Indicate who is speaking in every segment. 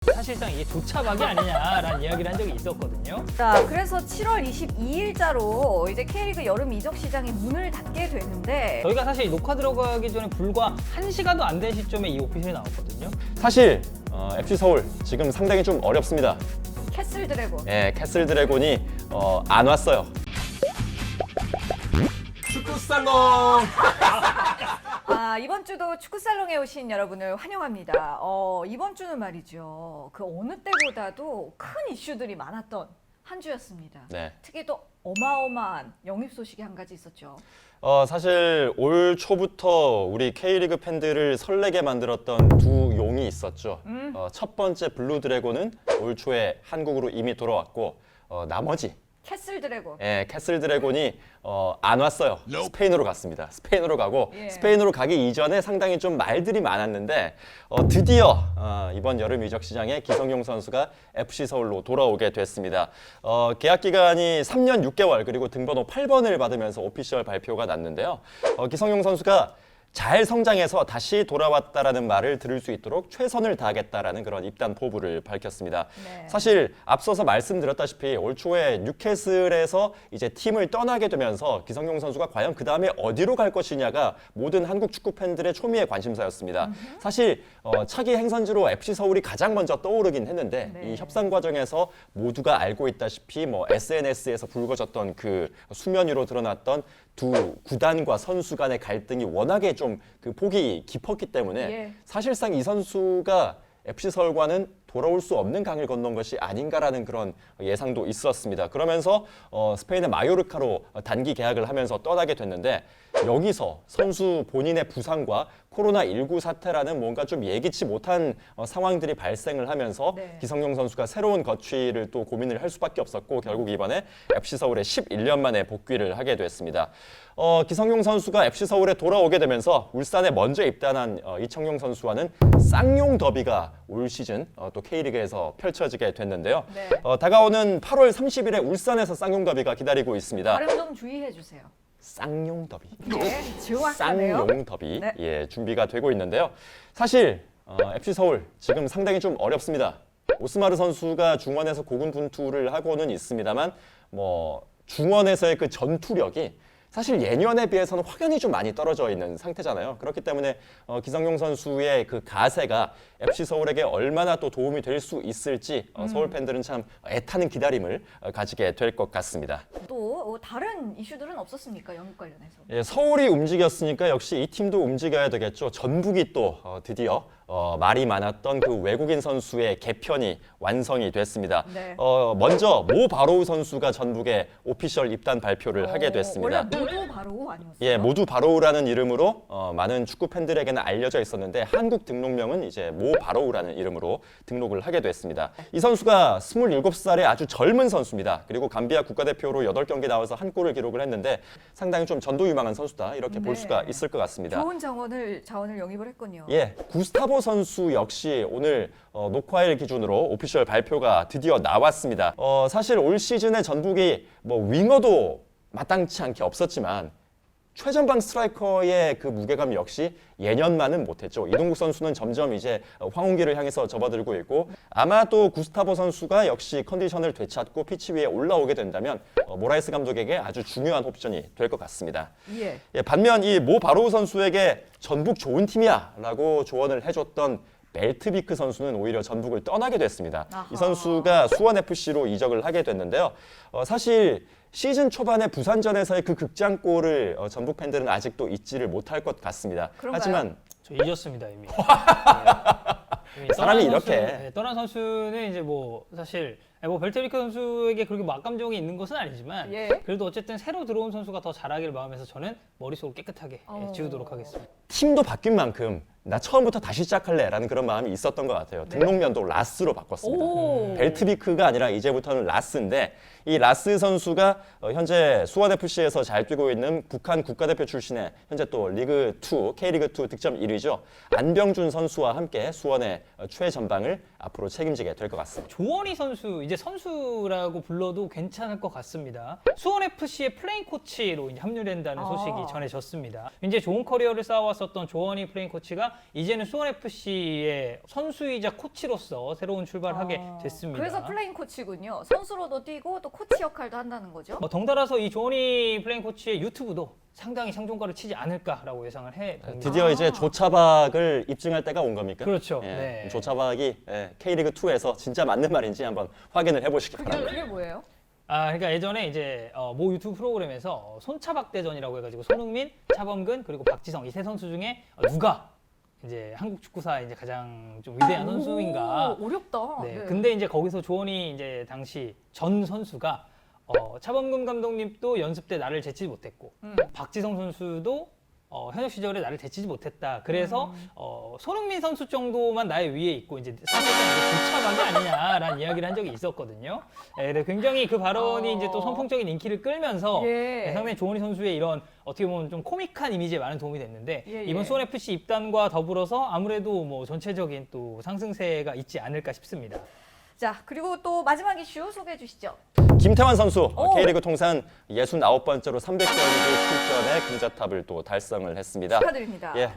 Speaker 1: 사실상 이게 조차박이 아니냐라는 이야기를 한 적이 있었거든요.
Speaker 2: 자, 그래서 7월 22일자로 이제 K리그 여름 이적 시장이 문을 닫게 되는데
Speaker 1: 저희가 사실 녹화 들어가기 전에 불과 1시간도 안 된 시점에 이 오피셜이 나왔거든요.
Speaker 3: 사실 FC 서울 지금 상당히 좀 어렵습니다.
Speaker 2: 캐슬 드래곤.
Speaker 3: 예, 캐슬 드래곤이 안 왔어요. 축구 살롱.
Speaker 2: 이번 주도 축구살롱에 오신 여러분을 환영합니다. 이번 주는 말이죠. 그 어느 때보다도 큰 이슈들이 많았던 한 주였습니다.
Speaker 3: 네.
Speaker 2: 특히 또 어마어마한 영입 소식이 한 가지 있었죠.
Speaker 3: 사실 올 초부터 우리 K리그 팬들을 설레게 만들었던 두 용이 있었죠. 첫 번째 블루 드래곤은 올 초에 한국으로 이미 돌아왔고 나머지
Speaker 2: 캐슬 드래곤.
Speaker 3: 예, 캐슬 드래곤이 안 왔어요. 스페인으로 갔습니다. 스페인으로 가고
Speaker 2: 예.
Speaker 3: 스페인으로 가기 이전에 상당히 좀 말들이 많았는데 드디어 이번 여름 이적 시장에 기성용 선수가 FC 서울로 돌아오게 됐습니다. 계약 기간이 3년 6개월 그리고 등번호 8번을 받으면서 오피셜 발표가 났는데요. 기성용 선수가 잘 성장해서 다시 돌아왔다라는 말을 들을 수 있도록 최선을 다하겠다라는 그런 입단 포부를 밝혔습니다.
Speaker 2: 네.
Speaker 3: 사실 앞서서 말씀드렸다시피 올 초에 뉴캐슬에서 이제 팀을 떠나게 되면서 기성용 선수가 과연 그 다음에 어디로 갈 것이냐가 모든 한국 축구 팬들의 초미의 관심사였습니다. 사실 차기 행선지로 FC 서울이 가장 먼저 떠오르긴 했는데
Speaker 2: 네.
Speaker 3: 이 협상 과정에서 모두가 알고 있다시피 뭐 SNS에서 불거졌던 그 수면 위로 드러났던 두 구단과 선수 간의 갈등이 워낙에 좀 그 폭이 깊었기 때문에
Speaker 2: 예.
Speaker 3: 사실상 이 선수가 FC 서울과는 돌아올 수 없는 강을 건넌 것이 아닌가라는 그런 예상도 있었습니다. 그러면서 스페인의 마요르카로 단기 계약을 하면서 떠나게 됐는데 여기서 선수 본인의 부상과 코로나19 사태라는 뭔가 좀 예기치 못한 상황들이 발생을 하면서
Speaker 2: 네.
Speaker 3: 기성용 선수가 새로운 거취를 또 고민을 할 수밖에 없었고 결국 이번에 FC 서울에 11년 만에 복귀를 하게 됐습니다. 기성용 선수가 FC 서울에 돌아오게 되면서 울산에 먼저 입단한 이청용 선수와는 쌍용 더비가 올 시즌 또 K리그에서 펼쳐지게 됐는데요.
Speaker 2: 네.
Speaker 3: 다가오는 8월 30일에 울산에서 쌍용 더비가 기다리고 있습니다.
Speaker 2: 발음 좀 주의해 주세요.
Speaker 3: 쌍용 더비.
Speaker 2: 네, 정확하네요.
Speaker 3: 쌍용 더비
Speaker 2: 네.
Speaker 3: 예, 준비가 되고 있는데요. 사실 FC 서울 지금 상당히 좀 어렵습니다. 오스마르 선수가 중원에서 고군분투를 하고는 있습니다만 뭐 중원에서의 그 전투력이 사실 예년에 비해서는 확연히 좀 많이 떨어져 있는 상태잖아요. 그렇기 때문에 기성용 선수의 그 가세가 FC 서울에게 얼마나 또 도움이 될 수 있을지 서울 팬들은 참 애타는 기다림을 가지게 될 것 같습니다.
Speaker 2: 또 다른 이슈들은 없었습니까? 영입 관련해서.
Speaker 3: 예, 서울이 움직였으니까 역시 이 팀도 움직여야 되겠죠. 전북이 또 드디어 말이 많았던 그 외국인 선수의 개편이 완성이 됐습니다.
Speaker 2: 네.
Speaker 3: 먼저 모 바로우 선수가 전북에 오피셜 입단 발표를 하게 됐습니다.
Speaker 2: 원래 모두 바로 아니었어요?
Speaker 3: 예, 모두 바로우라는 이름으로 많은 축구 팬들에게는 알려져 있었는데 한국 등록명은 이제 모 바로우라는 이름으로 등록을 하게 됐습니다. 이 선수가 27살의 아주 젊은 선수입니다. 그리고 감비아 국가대표로 8경기 나와서 한 골을 기록을 했는데 상당히 좀 전도유망한 선수다 이렇게 볼
Speaker 2: 네.
Speaker 3: 수가 있을 것 같습니다.
Speaker 2: 좋은 자원을 영입을 했군요.
Speaker 3: 예, 구스타보 선수 역시 오늘 녹화일 기준으로 오피셜 발표가 드디어 나왔습니다. 사실 올 시즌에 전북이 뭐 윙어도 마땅치 않게 없었지만 최전방 스트라이커의 그 무게감 역시 예년만은 못했죠. 이동국 선수는 점점 이제 황혼기를 향해서 접어들고 있고 아마 또 구스타보 선수가 역시 컨디션을 되찾고 피치 위에 올라오게 된다면 모라이스 감독에게 아주 중요한 옵션이 될 것 같습니다.
Speaker 2: 예.
Speaker 3: 예, 반면 이 모 바로우 선수에게 전북 좋은 팀이야 라고 조언을 해줬던 벨트비크 선수는 오히려 전북을 떠나게 됐습니다.
Speaker 2: 아하.
Speaker 3: 이 선수가 수원FC로 이적을 하게 됐는데요. 사실 시즌 초반에 부산전에서의 그 극장골을 전북 팬들은 아직도 잊지를 못할 것 같습니다.
Speaker 2: 그런가요?
Speaker 3: 하지만
Speaker 1: 저 잊었습니다 이미. 네. 이미
Speaker 3: 사람이
Speaker 1: 떠난
Speaker 3: 이렇게.
Speaker 1: 네, 떠난 선수는 이제 뭐 사실 뭐 벨트비크 선수에게 그렇게 막감정이 있는 것은 아니지만
Speaker 2: 예.
Speaker 1: 그래도 어쨌든 새로 들어온 선수가 더 잘하기를 마음에서 저는 머릿속을 깨끗하게 지우도록 하겠습니다.
Speaker 3: 팀도 바뀐 만큼 나 처음부터 다시 시작할래 라는 그런 마음이 있었던 것 같아요. 등록면도 라스로 바꿨습니다.
Speaker 2: 오.
Speaker 3: 벨트비크가 아니라 이제부터는 라스인데 이 라스 선수가 현재 수원FC에서 잘 뛰고 있는 북한 국가대표 출신의 현재 또 리그2, K리그2 득점 1위죠. 안병준 선수와 함께 수원의 최전방을 앞으로 책임지게 될 것 같습니다.
Speaker 1: 조원희 선수 이제 선수라고 불러도 괜찮을 것 같습니다. 수원 FC의 플레인 코치로 이제 합류된다는 소식이 전해졌습니다. 이제 좋은 커리어를 쌓아왔었던 조원희 플레인 코치가 이제는 수원 FC의 선수이자 코치로서 새로운 출발하게 됐습니다.
Speaker 2: 그래서 플레인 코치군요. 선수로도 뛰고 또 코치 역할도 한다는 거죠.
Speaker 1: 덩달아서 이 조원희 플레인 코치의 유튜브도 상당히 상종가를 치지 않을까라고 예상을 해봅니다.
Speaker 3: 드디어 이제 조차박을 입증할 때가 온 겁니까?
Speaker 1: 그렇죠.
Speaker 3: 예,
Speaker 1: 네.
Speaker 3: 조차박이 K리그 2에서 진짜 맞는 말인지 한번 확인을 해보시기 바랍니다.
Speaker 2: 그게 뭐예요?
Speaker 1: 그러니까 예전에 이제 모 유튜브 프로그램에서 손차박 대전이라고 해가지고 손흥민, 차범근 그리고 박지성 이 세 선수 중에 누가 이제 한국 축구사에 이제 가장 좀 위대한 선수인가.
Speaker 2: 어렵다.
Speaker 1: 네. 근데 이제 거기서 조원이 이제 당시 전 선수가 차범근 감독님도 연습 때 나를 제치지 못했고 박지성 선수도 현역 시절에 나를 제치지 못했다. 그래서 손흥민 선수 정도만 나의 위에 있고 이제 사실상 이게 조차박이 아니냐라는 이야기를 한 적이 있었거든요. 네, 굉장히 그 발언이 이제 또 선풍적인 인기를 끌면서
Speaker 2: 예.
Speaker 1: 상당히 조원희 선수의 이런 어떻게 보면 좀 코믹한 이미지에 많은 도움이 됐는데
Speaker 2: 예,
Speaker 1: 이번
Speaker 2: 예.
Speaker 1: 수원 FC 입단과 더불어서 아무래도 뭐 전체적인 또 상승세가 있지 않을까 싶습니다.
Speaker 2: 자, 그리고 또 마지막 이슈 소개해 주시죠.
Speaker 3: 김태환 선수
Speaker 2: 오.
Speaker 3: K리그 통산 69번째로 300경기 출전에 금자탑을 또 달성을 했습니다.
Speaker 2: 축하드립니다.
Speaker 3: 예,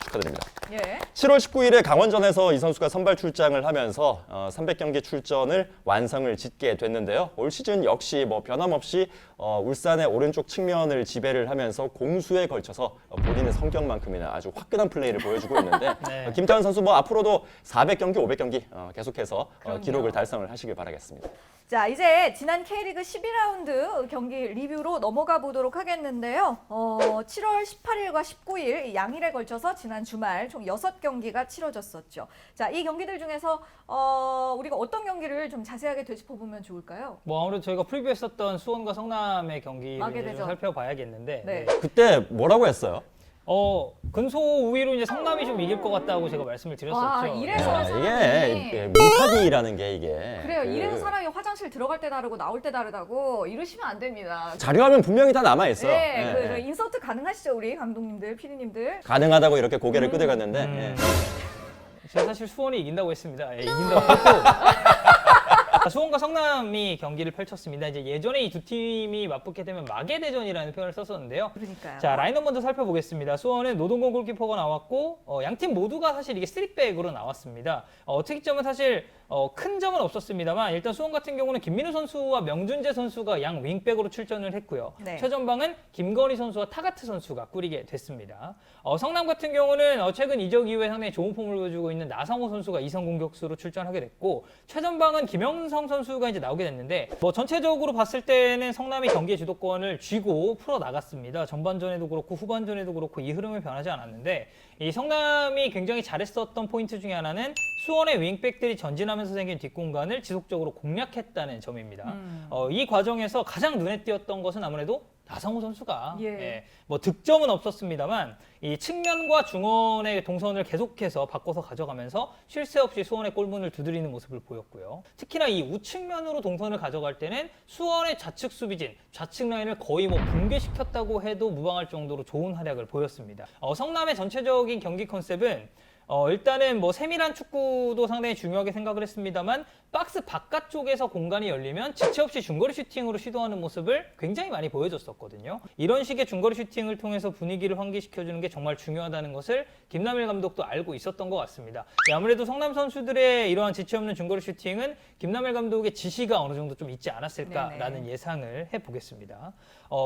Speaker 3: 축하드립니다.
Speaker 2: 예.
Speaker 3: 7월 19일에 강원전에서 이 선수가 선발 출장을 하면서 300경기 출전을 완성을 짓게 됐는데요. 올 시즌 역시 뭐 변함없이 울산의 오른쪽 측면을 지배를 하면서 공수에 걸쳐서 본인의 성격만큼이나 아주 화끈한 플레이를 보여주고 있는데
Speaker 1: 네.
Speaker 3: 김태환 선수 뭐 앞으로도 400경기, 500경기 계속해서
Speaker 2: 그럼요.
Speaker 3: 기록을 달성을 하시길 바라겠습니다.
Speaker 2: 자, 이제 지난 K리그 12라운드 경기 리뷰로 넘어가 보도록 하겠는데요. 7월 18일과 19일 양일에 걸쳐서 지난 주말 총 6경기가 치러졌었죠. 자, 이 경기들 중에서 우리가 어떤 경기를 좀 자세하게 되짚어보면 좋을까요?
Speaker 1: 뭐 아무래도 저희가 프리뷰했었던 수원과 성남의 경기를 이제
Speaker 2: 마계대전.
Speaker 1: 좀 살펴봐야겠는데
Speaker 2: 네.
Speaker 3: 그때 뭐라고 했어요?
Speaker 1: 근소 우위로 이제 성남이 좀 이길 것 같다고 제가 말씀을 드렸었죠.
Speaker 2: 와, 이래서
Speaker 3: 야,
Speaker 2: 사람이
Speaker 3: 이게 물타기라는 게 이게
Speaker 2: 그래요.
Speaker 3: 그
Speaker 2: 이래서 사람이 화장실 들어갈 때 다르고 나올 때 다르다고 이러시면 안 됩니다.
Speaker 3: 자료화면 분명히 다 남아 있어요.
Speaker 2: 네, 그 인서트 가능하시죠, 우리 감독님들, PD님들?
Speaker 3: 가능하다고 이렇게 고개를 끄덕였는데 예.
Speaker 1: 제가 사실 수원이 이긴다고 했습니다. 예, 이긴다고 했고 수원과 성남이 경기를 펼쳤습니다. 이제 예전에 이 두 팀이 맞붙게 되면 마계대전이라는 표현을 썼었는데요.
Speaker 2: 그러니까요.
Speaker 1: 자, 라인업 먼저 살펴보겠습니다. 수원은 노동건 골키퍼가 나왔고 양팀 모두가 사실 이게 3백으로 나왔습니다. 특이점은 사실 큰 점은 없었습니다만 일단 수원 같은 경우는 김민우 선수와 명준재 선수가 양 윙백으로 출전을 했고요.
Speaker 2: 네.
Speaker 1: 최전방은 김건희 선수와 타가트 선수가 꾸리게 됐습니다. 성남 같은 경우는 최근 이적 이후에 상당히 좋은 폼을 보여주고 있는 나성호 선수가 2선 공격수로 출전하게 됐고 최전방은 김영성 선수가 이제 나오게 됐는데 뭐 전체적으로 봤을 때는 성남이 경기의 주도권을 쥐고 풀어 나갔습니다. 전반전에도 그렇고 후반전에도 그렇고 이 흐름을 변하지 않았는데 이 성남이 굉장히 잘했었던 포인트 중에 하나는 수원의 윙백들이 전진하면서 생긴 뒷공간을 지속적으로 공략했다는 점입니다. 이 과정에서 가장 눈에 띄었던 것은 아무래도 나성호 선수가 뭐 득점은 없었습니다만 이 측면과 중원의 동선을 계속해서 바꿔서 가져가면서 쉴 새 없이 수원의 골문을 두드리는 모습을 보였고요. 특히나 이 우측면으로 동선을 가져갈 때는 수원의 좌측 수비진, 좌측 라인을 거의 뭐 붕괴시켰다고 해도 무방할 정도로 좋은 활약을 보였습니다. 성남의 전체적인 경기 컨셉은 일단은 뭐 세밀한 축구도 상당히 중요하게 생각을 했습니다만 박스 바깥쪽에서 공간이 열리면 지체 없이 중거리 슈팅으로 시도하는 모습을 굉장히 많이 보여줬었거든요. 이런 식의 중거리 슈팅을 통해서 분위기를 환기시켜주는 게 정말 중요하다는 것을 김남일 감독도 알고 있었던 것 같습니다. 아무래도 성남 선수들의 이러한 지체 없는 중거리 슈팅은 김남일 감독의 지시가 어느 정도 좀 있지 않았을까라는
Speaker 2: 네네.
Speaker 1: 예상을 해보겠습니다.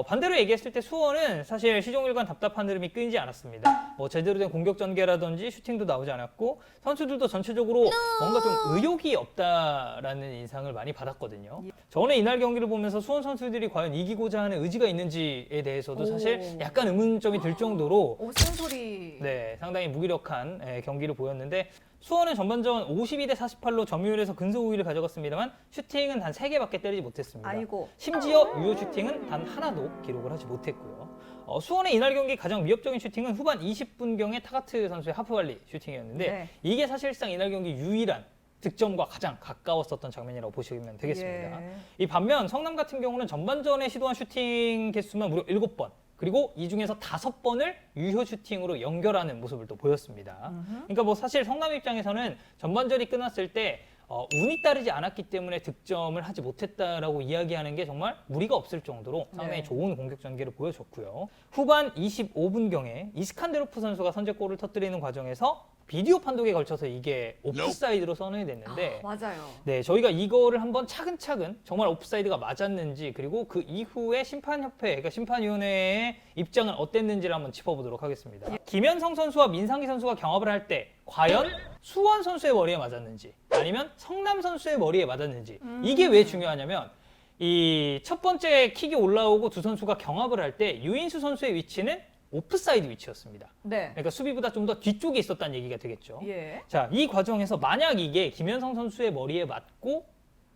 Speaker 1: 반대로 얘기했을 때 수원은 사실 시종일관 답답한 흐름이 끊이지 않았습니다. 뭐 제대로 된 공격 전개라든지 슈팅도 나오지 않았고 선수들도 전체적으로 뭔가 좀 의욕이 없다라는 인상을 많이 받았거든요. 저는 이날 경기를 보면서 수원 선수들이 과연 이기고자 하는 의지가 있는지에 대해서도 사실 약간 의문점이 들 정도로
Speaker 2: 쓴소리.
Speaker 1: 네, 상당히 무기력한 경기를 보였는데 수원은 전반전 52대 48로 점유율에서 근소 우위를 가져갔습니다만 슈팅은 단 3개밖에 때리지 못했습니다.
Speaker 2: 아이고.
Speaker 1: 심지어 유효 슈팅은 단 하나도 기록을 하지 못했고요. 수원의 이날 경기 가장 위협적인 슈팅은 후반 20분경의 타가트 선수의 하프발리 슈팅이었는데
Speaker 2: 네.
Speaker 1: 이게 사실상 이날 경기 유일한 득점과 가장 가까웠었던 장면이라고 보시면 되겠습니다.
Speaker 2: 예.
Speaker 1: 이 반면 성남 같은 경우는 전반전에 시도한 슈팅 개수만 무려 7번, 그리고 이 중에서 5번을 유효 슈팅으로 연결하는 모습을 또 보였습니다. 그러니까 뭐 사실 성남 입장에서는 전반전이 끝났을 때 운이 따르지 않았기 때문에 득점을 하지 못했다라고 이야기하는 게 정말 무리가 없을 정도로 상당히
Speaker 2: 네.
Speaker 1: 좋은 공격 전개를 보여줬고요. 후반 25분경에 이스칸데로프 선수가 선제골을 터뜨리는 과정에서 비디오 판독에 걸쳐서 이게 오프사이드로 선언이 됐는데
Speaker 2: 맞아요.
Speaker 1: 네, 저희가 이거를 한번 차근차근 정말 오프사이드가 맞았는지 그리고 그 이후에 심판협회, 그러니까 심판위원회의 입장은 어땠는지를 한번 짚어보도록 하겠습니다. 김현성 선수와 민상기 선수가 경합을 할 때 과연 수원 선수의 머리에 맞았는지 아니면 성남 선수의 머리에 맞았는지 이게 왜 중요하냐면 이 첫 번째 킥이 올라오고 두 선수가 경합을 할 때 유인수 선수의 위치는 오프사이드 위치였습니다.
Speaker 2: 네.
Speaker 1: 그러니까 수비보다 좀 더 뒤쪽에 있었다는 얘기가 되겠죠.
Speaker 2: 예.
Speaker 1: 자, 이 과정에서 만약 이게 김현성 선수의 머리에 맞고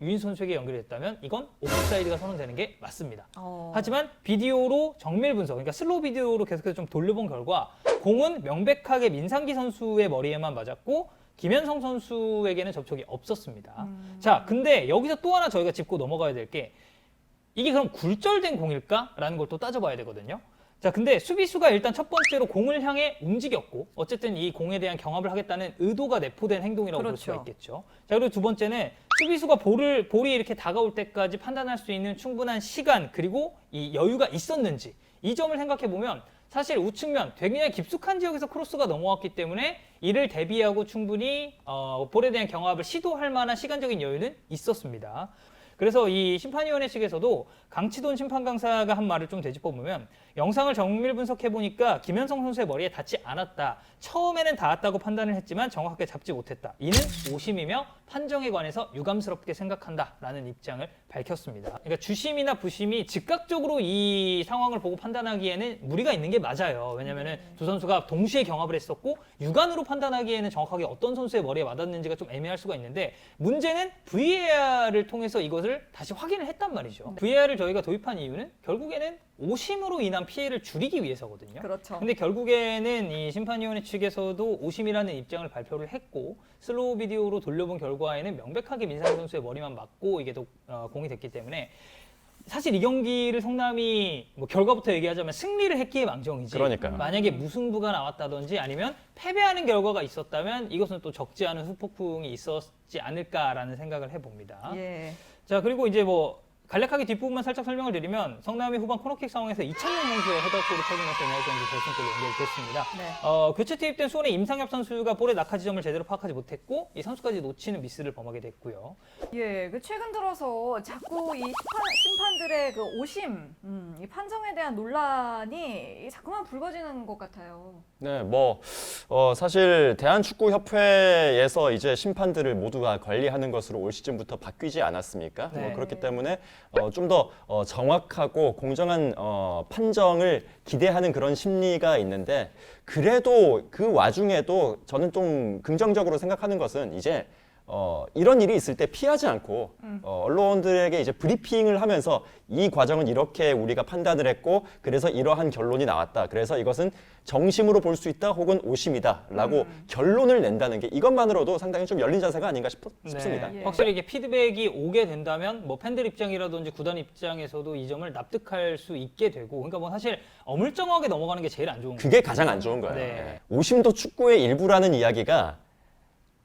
Speaker 1: 유인수 선수에게 연결됐다면 이건 오프사이드가 선언되는 게 맞습니다. 하지만 비디오로 정밀 분석, 그러니까 슬로우 비디오로 계속해서 좀 돌려본 결과 공은 명백하게 민상기 선수의 머리에만 맞았고 김현성 선수에게는 접촉이 없었습니다. 자, 근데 여기서 또 하나 저희가 짚고 넘어가야 될 게 이게 그럼 굴절된 공일까라는 걸 또 따져봐야 되거든요. 자, 근데 수비수가 일단 첫 번째로 공을 향해 움직였고 어쨌든 이 공에 대한 경합을 하겠다는 의도가 내포된 행동이라고 볼 수가
Speaker 2: 그렇죠.
Speaker 1: 있겠죠. 자, 그리고 두 번째는 수비수가 볼이 이렇게 다가올 때까지 판단할 수 있는 충분한 시간 그리고 이 여유가 있었는지 이 점을 생각해 보면 사실 우측면 굉장히 깊숙한 지역에서 크로스가 넘어왔기 때문에 이를 대비하고 충분히 볼에 대한 경합을 시도할 만한 시간적인 여유는 있었습니다. 그래서 이 심판위원회 측에서도 강치돈 심판 강사가 한 말을 좀 되짚어보면 영상을 정밀 분석해보니까 김현성 선수의 머리에 닿지 않았다. 처음에는 닿았다고 판단을 했지만 정확하게 잡지 못했다. 이는 오심이며 판정에 관해서 유감스럽게 생각한다라는 입장을 밝혔습니다. 그러니까 주심이나 부심이 즉각적으로 이 상황을 보고 판단하기에는 무리가 있는 게 맞아요. 왜냐하면 두 선수가 동시에 경합을 했었고 육안으로 판단하기에는 정확하게 어떤 선수의 머리에 맞았는지가 좀 애매할 수가 있는데 문제는 VAR을 통해서 이것을 다시 확인을 했단 말이죠. VAR을 저희가 도입한 이유는 결국에는 오심으로 인한 피해를 줄이기 위해서거든요.
Speaker 2: 그렇죠.
Speaker 1: 근데 결국에는 이 심판위원회 측에서도 오심이라는 입장을 발표를 했고 슬로우 비디오로 돌려본 결과에는 명백하게 민상희 선수의 머리만 맞고 이게 또 공이 됐기 때문에 사실 이 경기를 성남이 뭐 결과부터 얘기하자면 승리를 했기에 망정이지.
Speaker 3: 그러니까요.
Speaker 1: 만약에 무승부가 나왔다든지 아니면 패배하는 결과가 있었다면 이것은 또 적지 않은 후폭풍이 있었지 않을까라는 생각을 해봅니다.
Speaker 2: 예.
Speaker 1: 자, 그리고 이제 뭐 간략하게 뒷부분만 살짝 설명을 드리면 성남이 후반 코너킥 상황에서 이창용 선수의 헤더골을 터지면서 이날 경기 결승골로 연결됐습니다.
Speaker 2: 네.
Speaker 1: 교체 투입된 수원의 임상엽 선수가 볼의 낙하 지점을 제대로 파악하지 못했고 이 선수까지 놓치는 미스를 범하게 됐고요.
Speaker 2: 예, 그 최근 들어서 자꾸 이 심판들의 그 오심, 이 판정에 대한 논란이 자꾸만 불거지는 것 같아요.
Speaker 3: 네, 사실 대한축구협회에서 이제 심판들을 모두가 관리하는 것으로 올 시즌부터 바뀌지 않았습니까?
Speaker 1: 네.
Speaker 3: 그렇기 때문에 좀 더 정확하고 공정한 판정을 기대하는 그런 심리가 있는데 그래도 그 와중에도 저는 좀 긍정적으로 생각하는 것은 이제 이런 일이 있을 때 피하지 않고 언론들에게 이제 브리핑을 하면서 이 과정은 이렇게 우리가 판단을 했고 그래서 이러한 결론이 나왔다. 그래서 이것은 정심으로 볼 수 있다 혹은 오심이다라고 결론을 낸다는 게 이것만으로도 상당히 좀 열린 자세가 아닌가 싶습니다.
Speaker 1: 네.
Speaker 2: 예.
Speaker 1: 확실히 이게 피드백이 오게 된다면 뭐 팬들 입장이라든지 구단 입장에서도 이 점을 납득할 수 있게 되고 그러니까 뭐 사실 어물쩡하게 넘어가는 게 제일 안 좋은 거예요.
Speaker 3: 그게 가장 안 좋은 거예요.
Speaker 1: 네.
Speaker 3: 예. 오심도 축구의 일부라는 이야기가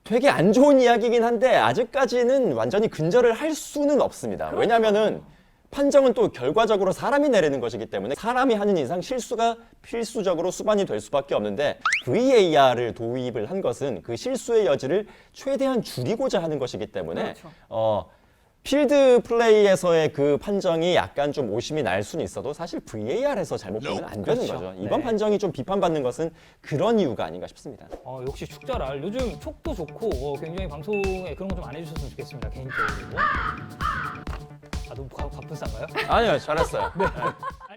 Speaker 3: 되게 안 좋은 이야기긴 한데 아직까지는 완전히 근절을 할 수는 없습니다.
Speaker 2: 그렇죠.
Speaker 3: 왜냐하면은 판정은 또 결과적으로 사람이 내리는 것이기 때문에 사람이 하는 이상 실수가 필수적으로 수반이 될 수밖에 없는데 VAR을 도입을 한 것은 그 실수의 여지를 최대한 줄이고자 하는 것이기 때문에
Speaker 2: 그렇죠.
Speaker 3: 필드 플레이에서의 그 판정이 약간 좀 오심이 날 수는 있어도 사실 VAR에서 잘못 보면 안 되는
Speaker 1: 그렇죠.
Speaker 3: 거죠. 이번
Speaker 1: 네.
Speaker 3: 판정이 좀 비판받는 것은 그런 이유가 아닌가 싶습니다.
Speaker 1: 역시 축자랄 요즘 촉도 좋고 굉장히 방송에 그런 거 좀 안 해주셨으면 좋겠습니다 개인적으로. 너무 바쁜싼가요?
Speaker 3: 아니요, 잘했어요.